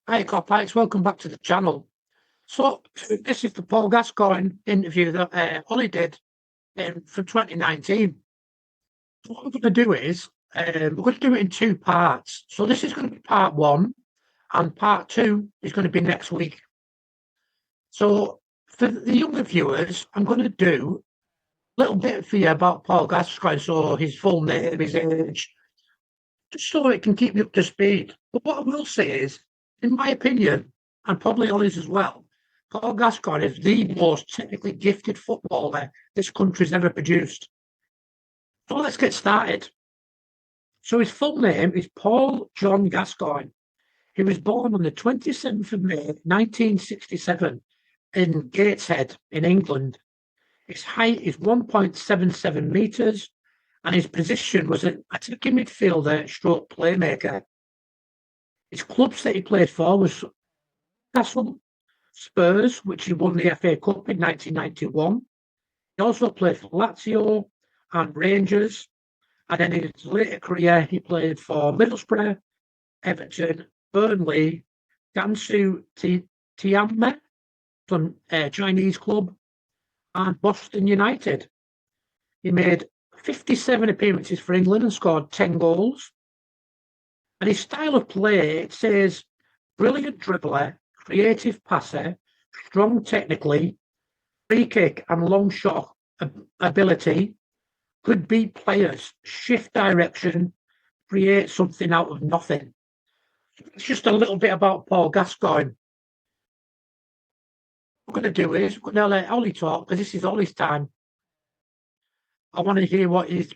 Hi, Kopites. Welcome back to the channel. So, this is the Paul Gascoigne interview that Ollie did from 2019. So what we're going to do is, we're going to do it in two parts. So, this is going to be part one, and part two is going to be next week. So, for the younger viewers, I'm going to do a little bit for you about Paul Gascoigne, so his full name, his age, just so it can keep you up to speed. But what I will say is, in my opinion, and probably Ollie's as well, Paul Gascoigne is the most technically gifted footballer this country's ever produced. So let's get started. So his full name is Paul John Gascoigne. He was born on the 27th of May, 1967, in Gateshead, in England. His height is 1.77 metres, and his position was an attacking midfielder stroke playmaker. His clubs that he played for was Castle, Spurs, which he won the FA Cup in 1991. He also played for Lazio and Rangers. And then in his later career, he played for Middlesbrough, Everton, Burnley, Gansu Tianme, some Chinese club, and Boston United. He made 57 appearances for England and scored 10 goals. And his style of play, it says, brilliant dribbler, creative passer, strong technically, free kick and long shot ability, could beat players, shift direction, create something out of nothing. It's just a little bit about Paul Gascoigne. What we're going to do is we're going to let Ollie talk, because this is Ollie's time. I want to hear what his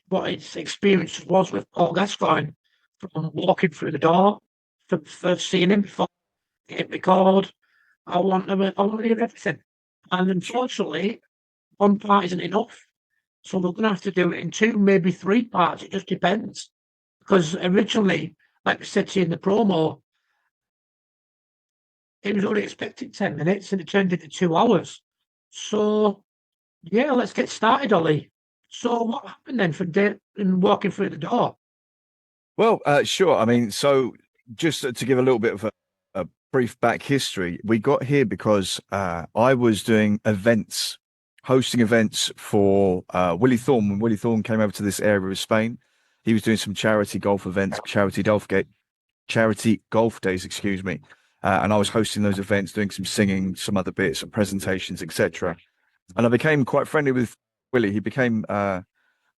experience was with Paul Gascoigne, from walking through the door, from first seeing him before hit record. I want to hear everything. And unfortunately, one part isn't enough. So we're going to have to do it in two, maybe three parts. It just depends. Because originally, like we said to you in the promo, it was only expected 10 minutes and it turned into 2 hours. So, yeah, let's get started, Ollie. So what happened then from walking through the door? Well, sure. I mean, so just to give a little bit of a brief back history, we got here because I was doing events, hosting events for Willie Thorne. When Willie Thorne came over to this area of Spain, he was doing some charity golf events, charity golf days, excuse me. And I was hosting those events, doing some singing, some other bits, some presentations, etc. And I became quite friendly with Willie. He became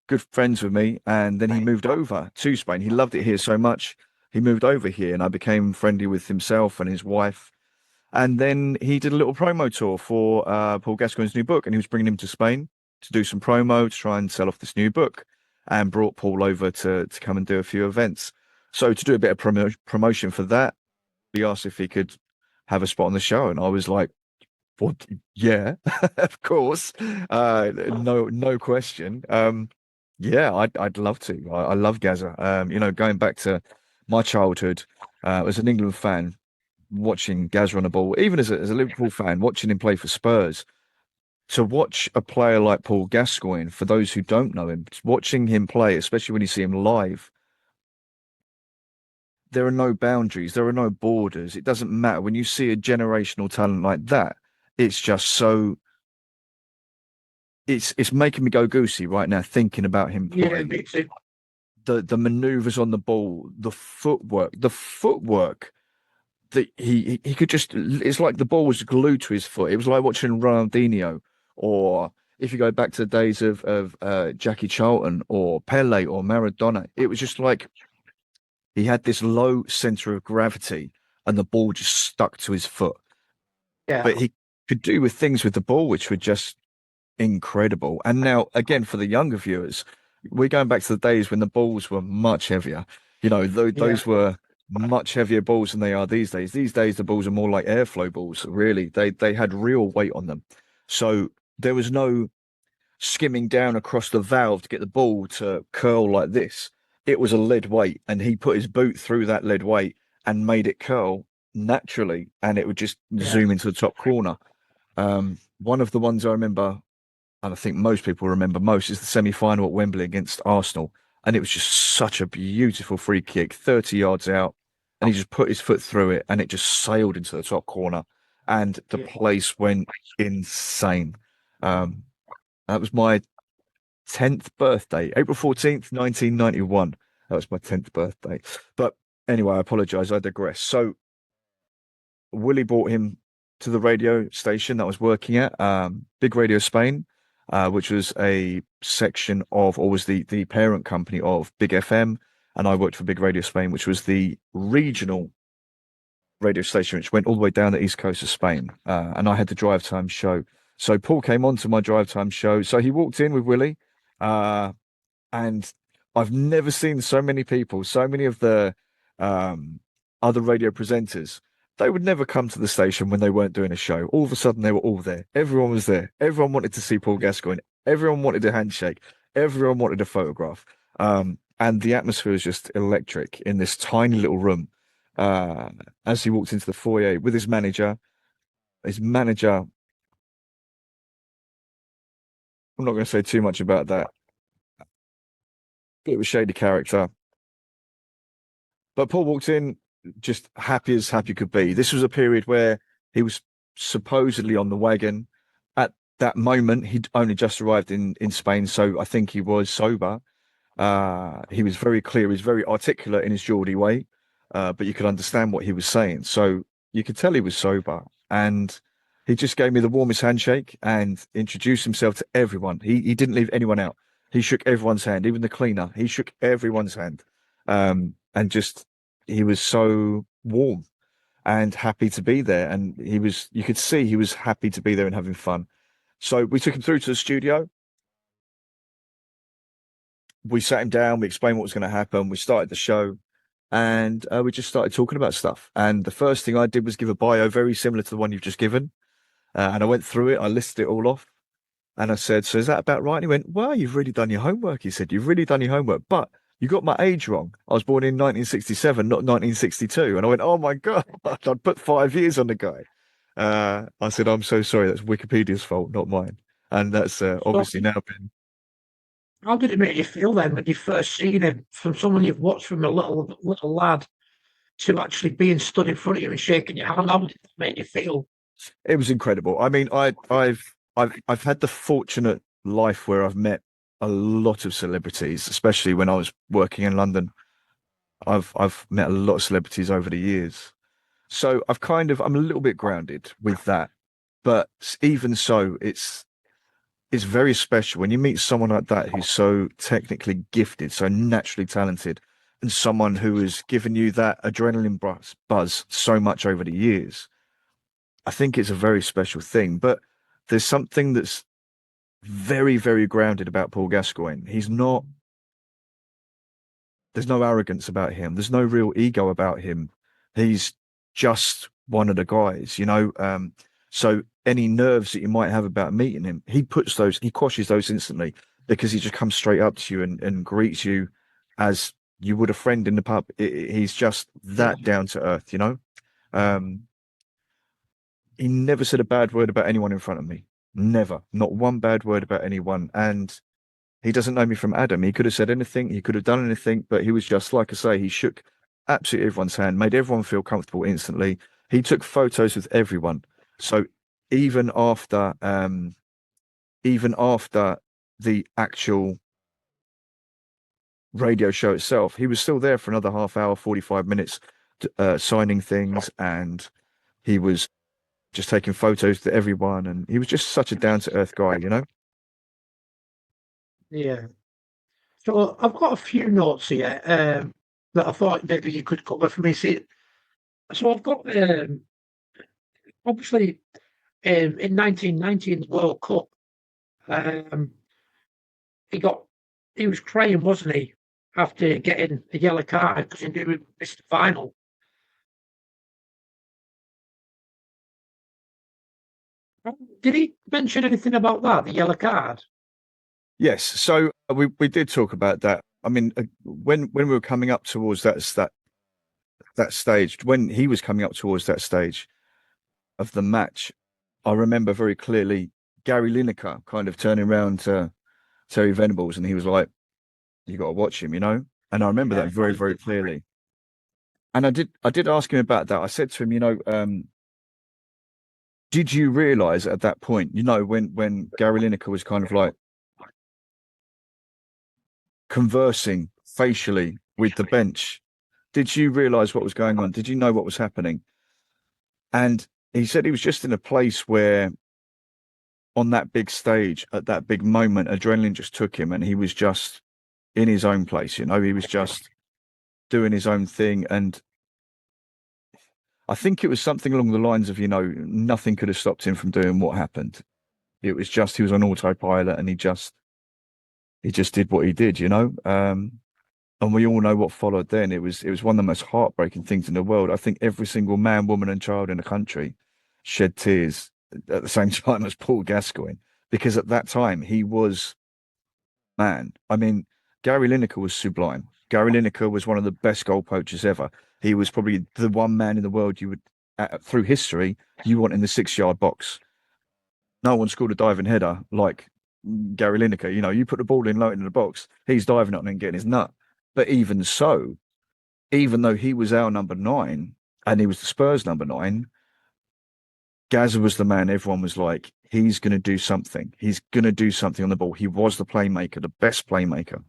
good friends with me, and then he moved over to Spain. He loved it here so much, he moved over here, and I became friendly with himself and his wife. And then he did a little promo tour for Paul Gascoigne's new book, and he was bringing him to Spain to do some promo, to try and sell off this new book, and brought Paul over to come and do a few events. So to do a bit of promotion for that, he asked if he could have a spot on the show, and I was like, well, yeah, of course, no question. Yeah, I'd love to. I love Gazza. Going back to my childhood, as an England fan, watching Gazza on the ball, even as a Liverpool fan, watching him play for Spurs, to watch a player like Paul Gascoigne, for those who don't know him, watching him play, especially when you see him live, there are no boundaries, there are no borders. It doesn't matter. When you see a generational talent like that, it's just so it's making me go goosey right now thinking about him playing. Yeah, me too. The maneuvers on the ball, the footwork that he could just, it's like the ball was glued to his foot. It was like watching Ronaldinho, or if you go back to the days of Jackie Charlton or Pele or Maradona, it was just like he had this low center of gravity and the ball just stuck to his foot. Yeah. But he could do with things with the ball which were just incredible. And now, again, for the younger viewers, we're going back to the days when the balls were much heavier. Those were much heavier balls than they are these days. These days, the balls are more like airflow balls, really. They had real weight on them. So there was no skimming down across the valve to get the ball to curl like this. It was a lead weight, and he put his boot through that lead weight and made it curl naturally, and it would just zoom into the top corner. One of the ones I remember, and I think most people remember most, is the semi-final at Wembley against Arsenal. And it was just such a beautiful free kick, 30 yards out. and he just put his foot through it, and it just sailed into the top corner, and the place went insane. That was my 10th birthday, April 14th, 1991. That was my 10th birthday. But anyway, I apologize. I digress. So Willie brought him to the radio station that I was working at, Big Radio Spain, which was a section of, or was the parent company of Big FM. And I worked for Big Radio Spain, which was the regional radio station, which went all the way down the east coast of Spain. And I had the drive time show. So Paul came on to my drive time show. So he walked in with Willie, and I've never seen so many people, so many of the other radio presenters. They would never come to the station when they weren't doing a show. All of a sudden, they were all there. Everyone was there. Everyone wanted to see Paul Gascoigne. Everyone wanted a handshake. Everyone wanted a photograph. And the atmosphere was just electric in this tiny little room. As he walked into the foyer with his manager, I'm not going to say too much about that. Bit of a shady character. But Paul walked in just happy as happy could be. This was a period where he was supposedly on the wagon. At that moment, he'd only just arrived in Spain, so I think he was sober. He was very clear, he was very articulate in his Geordie way, but you could understand what he was saying. So you could tell he was sober. And he just gave me the warmest handshake and introduced himself to everyone. He didn't leave anyone out. He shook everyone's hand, even the cleaner. He shook everyone's hand. And just, he was so warm and happy to be there. And you could see he was happy to be there and having fun. So we took him through to the studio. We sat him down, we explained what was going to happen. We started the show, and we just started talking about stuff. And the first thing I did was give a bio very similar to the one you've just given. And I went through it, I listed it all off. And I said, so is that about right? And he went, well, you've really done your homework. He said, you've really done your homework, but you got my age wrong. I was born in 1967, not 1962. And I went, oh my God, I'd put 5 years on the guy. I said, I'm so sorry. That's Wikipedia's fault, not mine. And that's obviously now been. How did it make you feel then when you first seen him, from someone you've watched from a little lad to actually being stood in front of you and shaking your hand? How did it make you feel? It was incredible. I mean, I've had the fortunate life where I've met a lot of celebrities, especially when I was working in London. I've met a lot of celebrities over the years. So I'm a little bit grounded with that. But even so, it's very special when you meet someone like that who's so technically gifted, so naturally talented, and someone who has given you that adrenaline buzz so much over the years. I think it's a very special thing. But there's something that's very, very grounded about Paul Gascoigne. There's no arrogance about him. There's no real ego about him. He's just one of the guys, you know. So any nerves that you might have about meeting him, he quashes those instantly, because he just comes straight up to you and greets you as you would a friend in the pub. He's just that down to earth, you know. He never said a bad word about anyone in front of me. Never. Not one bad word about anyone. And he doesn't know me from Adam. He could have said anything. He could have done anything, but he was just, like I say, he shook absolutely everyone's hand, made everyone feel comfortable instantly. He took photos with everyone. So even after the actual radio show itself, he was still there for another half hour, 45 minutes, signing things, and he was just taking photos to everyone, and he was just such a down-to-earth guy, you know? Yeah. So I've got a few notes here that I thought maybe you could cover for me. See, so I've got obviously in 1990 in the World Cup, um, he was crying, wasn't he, after getting a yellow card because he knew he missed the final. Did he mention anything about that, the yellow card? Yes. So we did talk about that. I mean, when we were coming up towards that stage, when he was coming up towards that stage of the match, I remember very clearly Gary Lineker kind of turning around to Terry Venables, and he was like, "You got to watch him," you know. And I remember that very, very clearly. And I did ask him about that. I said to him, did you realize at that point, when Gary Lineker was kind of like conversing facially with the bench, did you realize what was going on? Did you know what was happening? And he said he was just in a place where on that big stage at that big moment, adrenaline just took him and he was just in his own place, he was just doing his own thing. And I think it was something along the lines of, nothing could have stopped him from doing what happened. It was just, he was on autopilot and he just did what he did, and we all know what followed then. It was one of the most heartbreaking things in the world. I think every single man, woman and child in the country shed tears at the same time as Paul Gascoigne, because at that time he was man. I mean, Gary Lineker was sublime. Gary Lineker was one of the best goal poachers ever. He was probably the one man in the world you would, through history, you want in the 6-yard box. No one scored a diving header like Gary Lineker. You put the ball in low into the box, he's diving on and getting his nut. But even so, even though he was our number 9 and he was the Spurs number 9, Gazza was the man everyone was like, he's going to do something. He's going to do something on the ball. He was the playmaker, the best playmaker.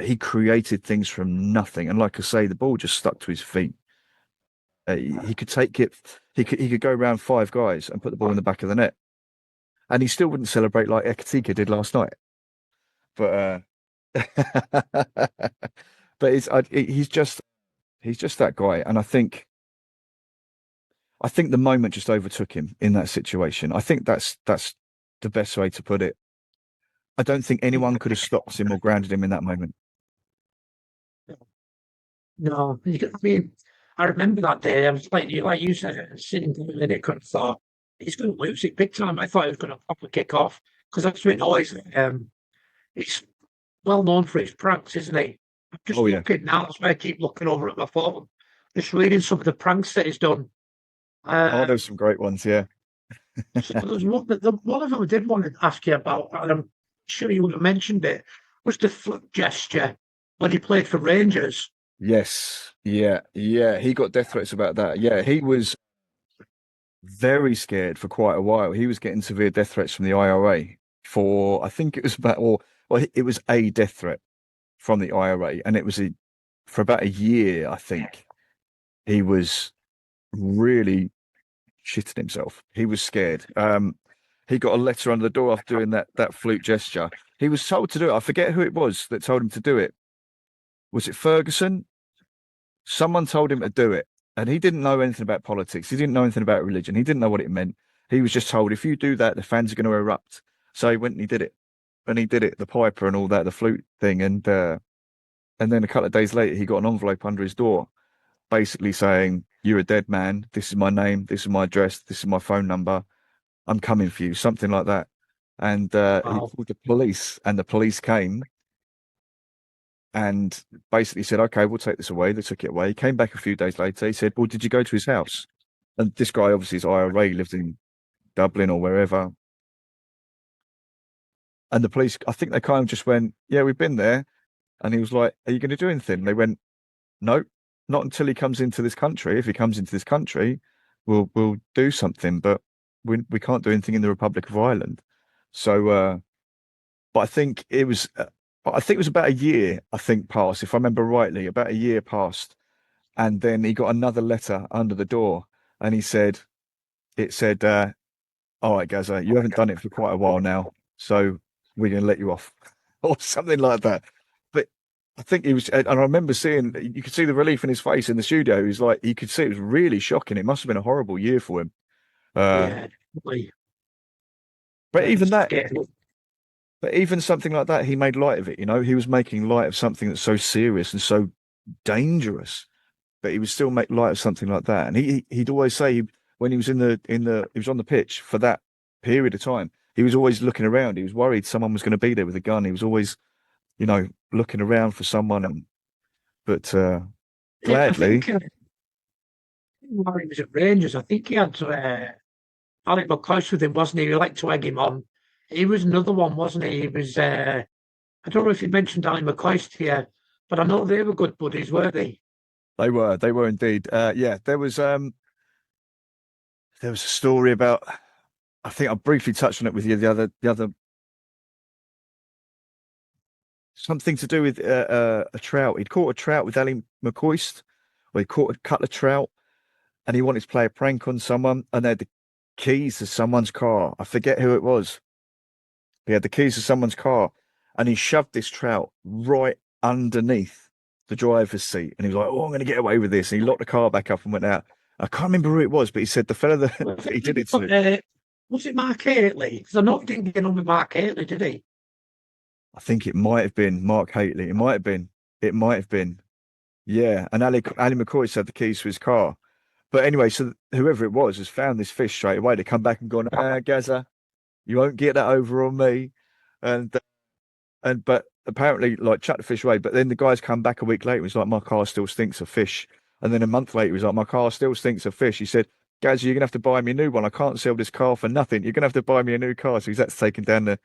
He created things from nothing. And like I say, the ball just stuck to his feet. He could take it. He could go around 5 guys and put the ball in the back of the net. And he still wouldn't celebrate like Ekatika did last night. But but he's just that guy. And I think the moment just overtook him in that situation. I think that's the best way to put it. I don't think anyone could have stopped him or grounded him in that moment. No, I mean, I remember that day. I was like you said, sitting there and it could have thought he's going to lose it big time. I thought he was going to properly kick off because that's what always. He's well known for his pranks, isn't he? I'm just looking now. That's why I keep looking over at my phone, just reading some of the pranks that he's done. There's some great ones, yeah. So there's one of them I did want to ask you about, and I'm sure you would have mentioned it, was the flip gesture when he played for Rangers. Yes, yeah. He got death threats about that. Yeah, he was very scared for quite a while. He was getting severe death threats from the IRA for, I think it was it was a death threat from the IRA, and it was for about a year, I think. He was really shitting himself. He was scared. He got a letter under the door after doing that flute gesture. He was told to do it. I forget who it was that told him to do it. Was it Ferguson? Someone told him to do it. And he didn't know anything about politics. He didn't know anything about religion. He didn't know what it meant. He was just told, if you do that, the fans are going to erupt. So he went and he did it. And he did it, the piper and all that, the flute thing. And then a couple of days later, he got an envelope under his door, basically saying, you're a dead man. This is my name. This is my address. This is my phone number. I'm coming for you. Something like that. And he called the police, and the police came and basically said, okay, we'll take this away. They took it away. He came back a few days later. He said, well, did you go to his house? And this guy obviously is IRA, lived in Dublin or wherever. And the police, I think they kind of just went, yeah, we've been there. And he was like, are you going to do anything? And they went, no, not until he comes into this country. If he comes into this country, we'll do something, but we can't do anything in the Republic of Ireland. So, but I think it was about a year, passed, if I remember rightly, about a year passed. And then he got another letter under the door, and it said, all right, Gaza, you haven't done it for quite a while now, so we're going to let you off, or something like that. But I think he was, and I remember you could see the relief in his face in the studio. He was like, you could see it was really shocking. It must have been a horrible year for him. Yeah, definitely. But even that, Scary. but even something like that, he made light of it. He was making light of something that's so serious and so dangerous, but he would still make light of something like that. And he'd always say, when he was he was on the pitch for that period of time, he was always looking around. He was worried someone was going to be there with a gun. He was always, looking around for someone. But gladly, While he was at Rangers, I think he had Alec McCoist with him, wasn't he? He liked to egg him on. He was another one, wasn't he? He was. I don't know if you mentioned Ali McCoist here, but I know they were good buddies, weren't they? They were indeed. Yeah, there was a story about. I think I briefly touched on it with you the other something to do with a trout. He'd caught a trout with Ali McCoist, or he caught a couple of trout, and he wanted to play a prank on someone, and they had the keys to someone's car. I forget who it was. He had the keys to someone's car, and he shoved this trout right underneath the driver's seat, and he was like, "Oh, I'm going to get away with this." And he locked the car back up and went out. I can't remember who it was, but he said the fella that he did it to. Was it Mark Haitley? Because I know he didn't get on with Mark Haitley, did he? I think it might have been Mark Haitley. It might have been. It might have been. Yeah, and Ali McCoy had the keys to his car. But anyway, so whoever it was has found this fish straight away. They come back and gone, Gaza, you won't get that over on me. And but apparently, like, chuck the fish away. But then the guys come back a week later. He's like, my car still stinks of fish. And then a month later, he was like, my car still stinks of fish. He said, Gaza, you're gonna have to buy me a new one. I can't sell this car for nothing. You're gonna have to buy me a new car. So he's had to take him down the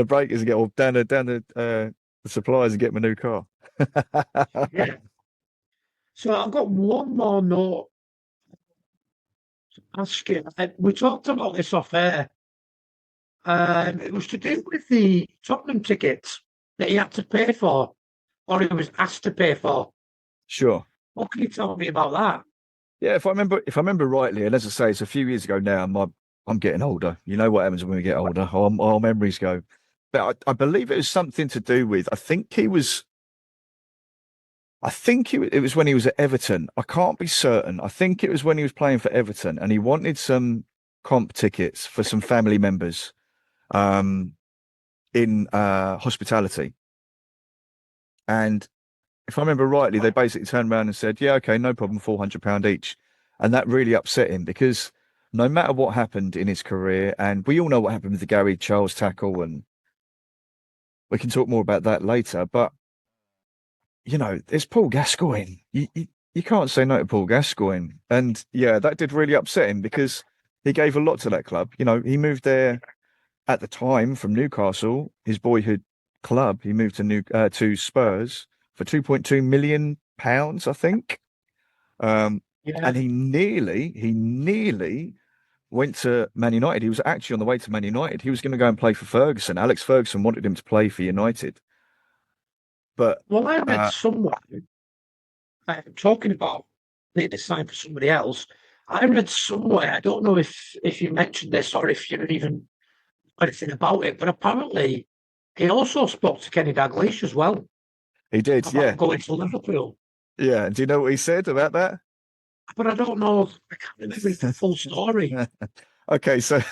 breakers and get or down the suppliers and get him a new car. Yeah. So I've got one more note to ask you. We talked about this off air. It was to do with the Tottenham tickets that he had to pay for, or he was asked to pay for. Sure. What can you tell me about that? Yeah, if I remember rightly, and as I say, it's a few years ago now. I'm getting older. You know what happens when we get older? Our memories go. But I believe it was something to do with. It was when he was at Everton. I can't be certain. I think it was when he was playing for Everton, and he wanted some comp tickets for some family members, in hospitality. And if I remember rightly, they basically turned around and said, "Yeah, okay, no problem, £400 each," and that really upset him because no matter what happened in his career, and we all know what happened with the Gary Charles tackle, and we can talk more about that later. But you know, it's Paul Gascoigne. You can't say no to Paul Gascoigne, and yeah, that did really upset him because he gave a lot to that club. You know, he moved there at the time from Newcastle, his boyhood club. He moved to Spurs for £2.2 million, I think. Yeah. And he nearly went to Man United. He was actually on the way to Man United. He was going to go and play for Ferguson. Alex Ferguson wanted him to play for United. But Well, I read somewhere talking about the sign for somebody else. I read somewhere. I don't know if you mentioned this or if you even anything about it, but apparently he also spoke to Kenny Dalglish as well he did, yeah. about going to Liverpool. Yeah. Do you know what he said about that? But I don't know. I can't remember the full story. Okay, so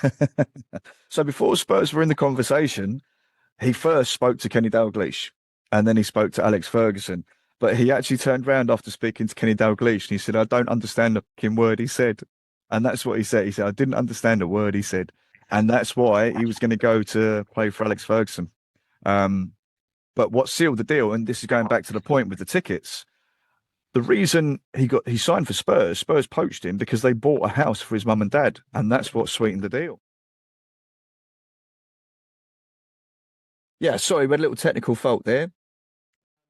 so before Spurs were in the conversation, he first spoke to Kenny Dalglish, and then he spoke to Alex Ferguson. But he actually turned around after speaking to Kenny Dalglish, and he said, "I don't understand the fucking word he said," and that's what he said. He said, "I didn't understand a word he said," and that's why he was going to go to play for Alex Ferguson. But what sealed the deal, and this is going back to the point with the tickets. The reason he signed for Spurs poached him because they bought a house for his mum and dad, and that's what sweetened the deal. Yeah, sorry, we had a little technical fault there.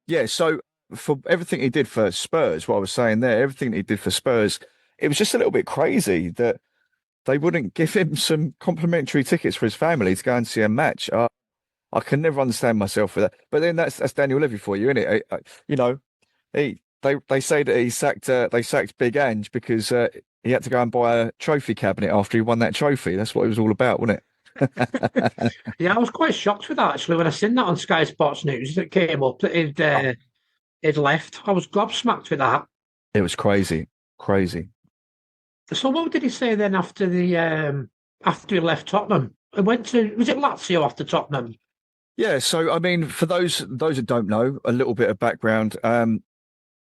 Yeah, so for everything he did for Spurs, what I was saying there, everything he did for Spurs, it was just a little bit crazy that they wouldn't give him some complimentary tickets for his family to go and see a match. I can never understand myself for that. But then that's Daniel Levy for you, isn't it? You know, they say that they sacked Big Ange because he had to go and buy a trophy cabinet after he won that trophy. That's what it was all about, wasn't it? Yeah, I was quite shocked with that actually when I seen that on Sky Sports News that came up that he'd left. I was gobsmacked with that. It was crazy, crazy. So what did he say then after he left Tottenham? He went to was it Lazio after Tottenham? Yeah, so I mean, for those that don't know, a little bit of background.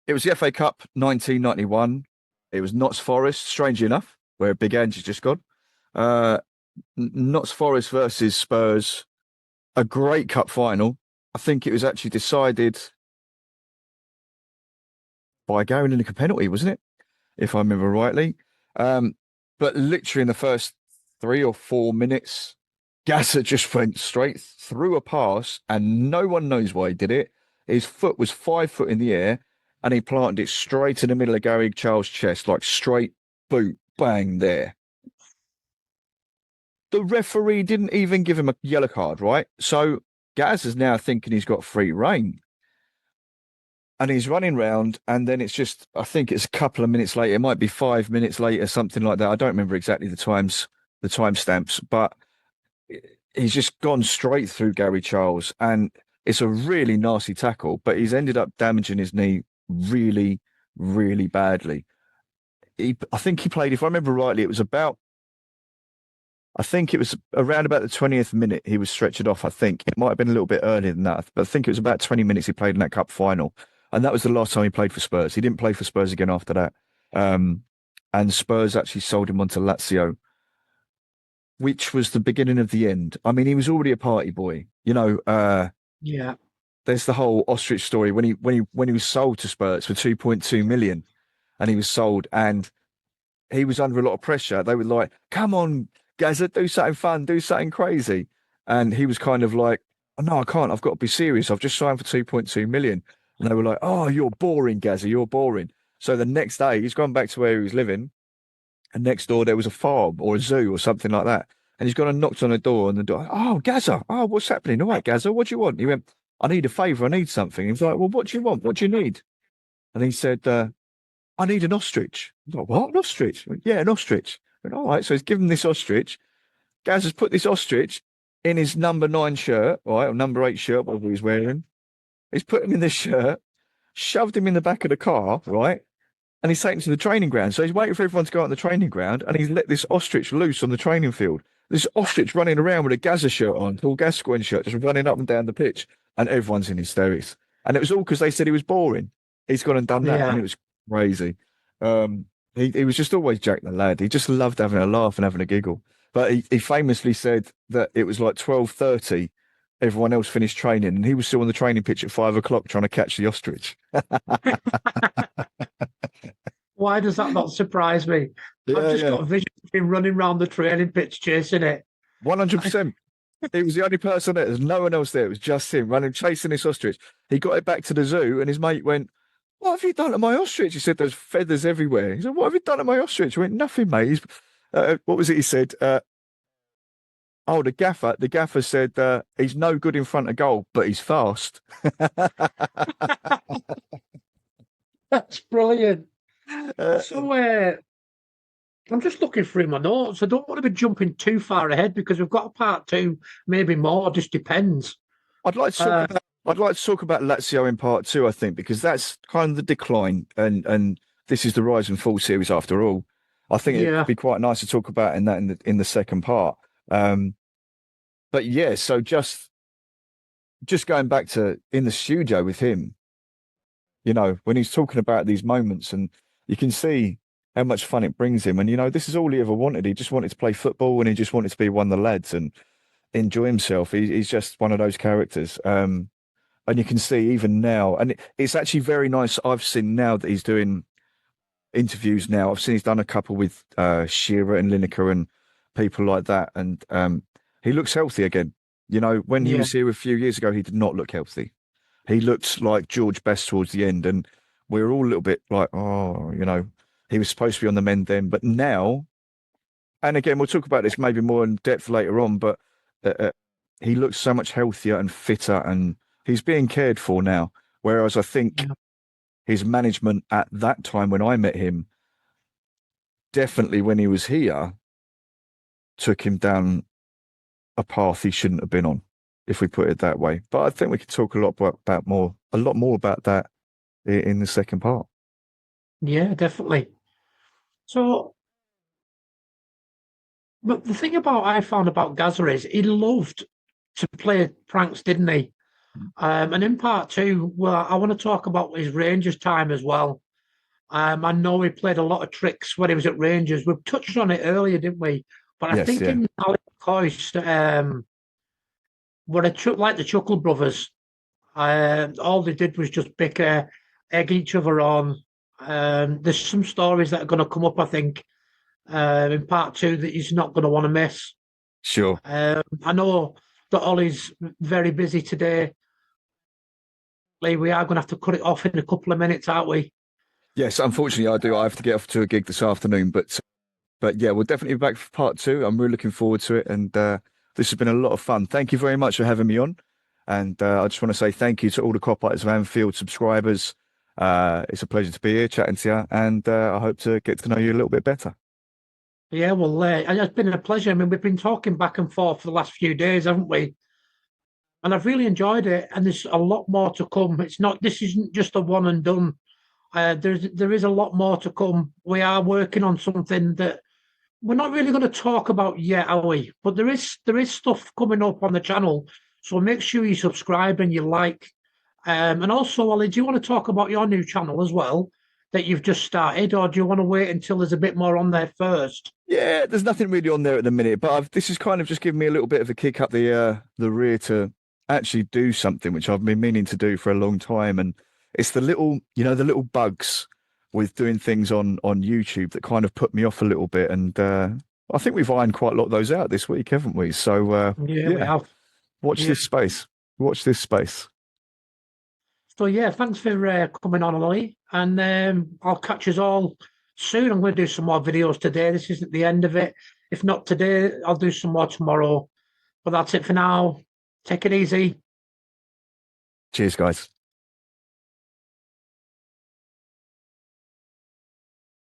It was the FA Cup 1991. It was Notts Forest, strangely enough, where Big Ange has just gone. Notts Forest versus Spurs, a great cup final. I think it was actually decided by Gary Lineker penalty, wasn't it? If I remember rightly. But literally in the first 3 or 4 minutes, Gasser just went straight through a pass, and no one knows why he did it. His foot was 5 foot in the air, and he planted it straight in the middle of Gary Charles' chest, like straight boot, bang there. The referee didn't even give him a yellow card, right? So Gaz is now thinking he's got free reign. And he's running round, and then it's just, I think it's a couple of minutes later, it might be 5 minutes later, something like that. I don't remember exactly the timestamps, but he's just gone straight through Gary Charles, and it's a really nasty tackle, but he's ended up damaging his knee really, really badly. I think he played, if I remember rightly, I think it was around about the 20th minute he was stretchered off, I think. It might have been a little bit earlier than that, but I think it was about 20 minutes he played in that cup final. And that was the last time he played for Spurs. He didn't play for Spurs again after that. And Spurs actually sold him on to Lazio, which was the beginning of the end. I mean, he was already a party boy. You know, Yeah. there's the whole ostrich story when he was sold to Spurs for 2.2 million, and he was sold, and he was under a lot of pressure. They were like, "Come on, Gazza, do something fun, do something crazy," and he was kind of like, "Oh, no, I can't. I've got to be serious. I've just signed for 2.2 million." And they were like, "Oh, you're boring, Gazza. You're boring." So the next day, he's gone back to where he was living, and next door there was a farm or a zoo or something like that. And he's gone and knocked on the door, and the door, "Oh, Gazza, oh, what's happening? All right, Gazza, what do you want?" He went, "I need a favour. I need something." He was like, "Well, what do you want? What do you need?" And he said, "I need an ostrich." I was like, "What? An ostrich?" I went, "Yeah, an ostrich." I went, "All right." So he's given this ostrich. Gaz has put this ostrich in his number 9 shirt, right, or number 8 shirt, whatever he's wearing. He's put him in this shirt, shoved him in the back of the car, right? And he's taken to the training ground. So he's waiting for everyone to go out on the training ground, and he's let this ostrich loose on the training field. This ostrich running around with a Gaza shirt on, Paul Gascoigne shirt, just running up and down the pitch, and everyone's in hysterics. And it was all because they said he was boring. He's gone and done that, Yeah. and it was crazy. He was just always Jack the lad. He just loved having a laugh and having a giggle. But he famously said that it was like 12:30. Everyone else finished training, and he was still on the training pitch at 5 o'clock trying to catch the ostrich. Why does that not surprise me? I've just got a vision of him running around the training pitch chasing it. 100%. He was the only person there. There's no one else there. It was just him running, chasing this ostrich. He got it back to the zoo, and his mate went, "What have you done to my ostrich?" He said, "There's feathers everywhere." He said, "What have you done to my ostrich?" He went, "Nothing, mate." What was it he said? Oh, the gaffer said, "He's no good in front of goal, but he's fast." That's brilliant. So I'm just looking through my notes. I don't want to be jumping too far ahead because we've got a part 2, maybe more. Just depends. I'd like to talk about Lazio in part 2, I think, because that's kind of the decline, and this is the rise and fall series after all. I think it'd be quite nice to talk about in the second part. But yeah, so just going back to in the studio with him, you know, when he's talking about these moments, and you can see how much fun it brings him. And, you know, this is all he ever wanted. He just wanted to play football, and he just wanted to be one of the lads and enjoy himself. He's just one of those characters. And you can see even now, and it's actually very nice. I've seen now that he's doing interviews now. I've seen he's done a couple with Shearer and Lineker and people like that. And he looks healthy again. You know, when he was here a few years ago, he did not look healthy. He looked like George Best towards the end. And we were all a little bit like, oh, you know, he was supposed to be on the mend then. But now, and again, we'll talk about this maybe more in depth later on, but he looks so much healthier and fitter, and he's being cared for now. Whereas I think his management at that time when I met him, definitely when he was here, took him down a path he shouldn't have been on, if we put it that way. But I think we could talk a lot more about that in the second part. Yeah, definitely. So, but the thing I found about Gazza is he loved to play pranks, didn't he? And in part 2, well, I want to talk about his Rangers time as well. I know he played a lot of tricks when he was at Rangers. We've touched on it earlier, didn't we? But I think in Alex Coist, were like the Chuckle Brothers. All they did was just bicker, egg each other on. There's some stories that are going to come up, I think, in part 2 that he's not going to want to miss. Sure. I know that Ollie's very busy today. Lee, we are going to have to cut it off in a couple of minutes, aren't we? Yes, unfortunately, I do. I have to get off to a gig this afternoon, but yeah, we'll definitely be back for part two. I'm really looking forward to it, and this has been a lot of fun. Thank you very much for having me on, and I just want to say thank you to all the Kopites of Anfield subscribers. It's a pleasure to be here chatting to you, and I hope to get to know you a little bit better. Yeah, well, it's been a pleasure. I mean, we've been talking back and forth for the last few days, haven't we? And I've really enjoyed it, and there's a lot more to come. This isn't just a one and done. There is a lot more to come. We are working on something that we're not really going to talk about yet, are we? But there is stuff coming up on the channel, so make sure you subscribe and you like. And also, Ollie, do you want to talk about your new channel as well that you've just started, or do you want to wait until there's a bit more on there first? Yeah, there's nothing really on there at the minute, but this is kind of just giving me a little bit of a kick up the rear to actually do something which I've been meaning to do for a long time, and it's the little, the little bugs with doing things on YouTube that kind of put me off a little bit, and I think we've ironed quite a lot of those out this week, haven't we? So Yeah, we have. Watch this space. Watch this space. So yeah, thanks for coming on, Ollie, and I'll catch us all soon. I'm going to do some more videos today. This isn't the end of it. If not today, I'll do some more tomorrow. But that's it for now. Take it easy. Cheers, guys.